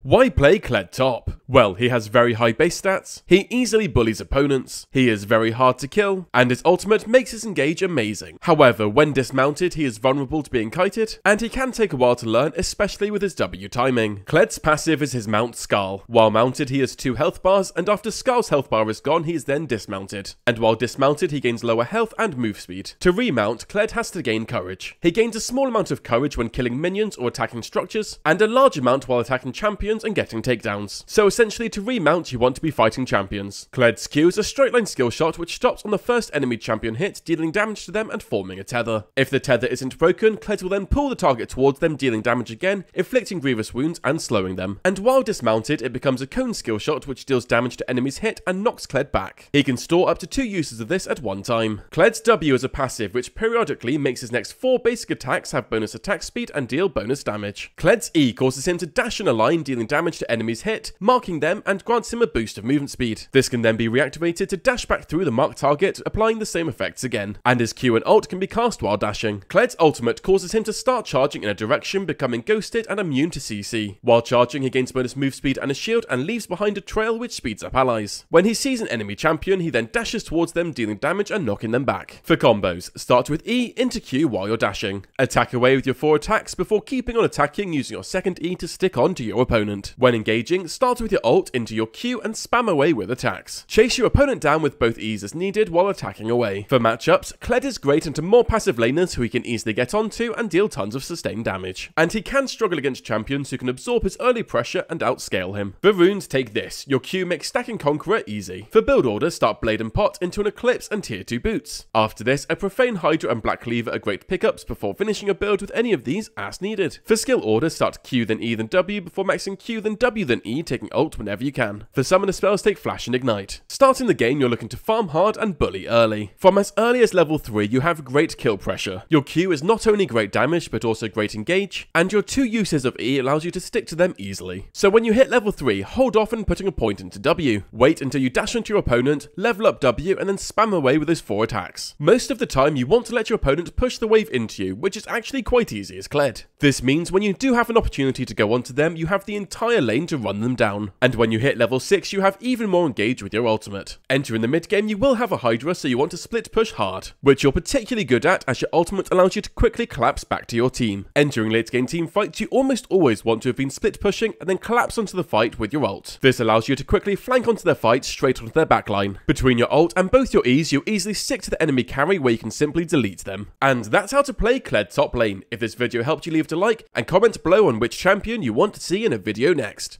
Why play Kled Top? Well, he has very high base stats, he easily bullies opponents, he is very hard to kill, and his ultimate makes his engage amazing. However, when dismounted he is vulnerable to being kited, and he can take a while to learn, especially with his W timing. Kled's passive is his mount Skaarl. While mounted he has 2 health bars, and after Skaarl's health bar is gone he is then dismounted. And while dismounted he gains lower health and move speed. To remount, Kled has to gain courage. He gains a small amount of courage when killing minions or attacking structures, and a large amount while attacking champions and getting takedowns. So essentially to remount you want to be fighting champions. Kled's Q is a straight line skill shot which stops on the first enemy champion hit, dealing damage to them and forming a tether. If the tether isn't broken, Kled will then pull the target towards them, dealing damage again, inflicting grievous wounds and slowing them. And while dismounted it becomes a cone skill shot which deals damage to enemies hit and knocks Kled back. He can store up to 2 uses of this at one time. Kled's W is a passive which periodically makes his next 4 basic attacks have bonus attack speed and deal bonus damage. Kled's E causes him to dash in a line, dealing damage to enemies hit, marking them, and grants him a boost of movement speed. This can then be reactivated to dash back through the marked target, applying the same effects again. And his Q and ult can be cast while dashing. Kled's ultimate causes him to start charging in a direction, becoming ghosted and immune to CC. While charging he gains bonus move speed and a shield, and leaves behind a trail which speeds up allies. When he sees an enemy champion he then dashes towards them, dealing damage and knocking them back. For combos, start with E into Q while you're dashing. Attack away with your 4 attacks before keeping on attacking using your second E to stick on to your opponent. When engaging, start with your ult into your Q and spam away with attacks. Chase your opponent down with both E's as needed while attacking away. For matchups, Kled is great into more passive laners who he can easily get onto and deal tons of sustained damage. And he can struggle against champions who can absorb his early pressure and outscale him. For runes, take this. Your Q makes stacking Conqueror easy. For build order, start Blade and Pot into an Eclipse and tier 2 boots. After this, a Profane Hydra and Black Cleaver are great pickups before finishing a build with any of these as needed. For skill order, start Q then E then W before maxing Q then W then E, taking ult whenever you can. For summoner spells, take Flash and Ignite. Starting the game, you're looking to farm hard and bully early. From as early as level 3, you have great kill pressure. Your Q is not only great damage, but also great engage, and your 2 uses of E allows you to stick to them easily. So when you hit level 3, hold off on putting a point into W. Wait until you dash into your opponent, level up W, and then spam away with those 4 attacks. Most of the time, you want to let your opponent push the wave into you, which is actually quite easy as Kled. This means when you do have an opportunity to go onto them, you have the entire lane to run them down. And when you hit level 6, you have even more engage with your ultimate. Entering the mid game, you will have a Hydra, so you want to split push hard, which you're particularly good at as your ultimate allows you to quickly collapse back to your team. Entering late game team fights, you almost always want to have been split pushing and then collapse onto the fight with your ult. This allows you to quickly flank onto their fight straight onto their backline. Between your ult and both your E's, you'll easily stick to the enemy carry where you can simply delete them. And that's how to play Kled Top Lane. If this video helped you, leave it a like and comment below on which champion you want to see in a video next.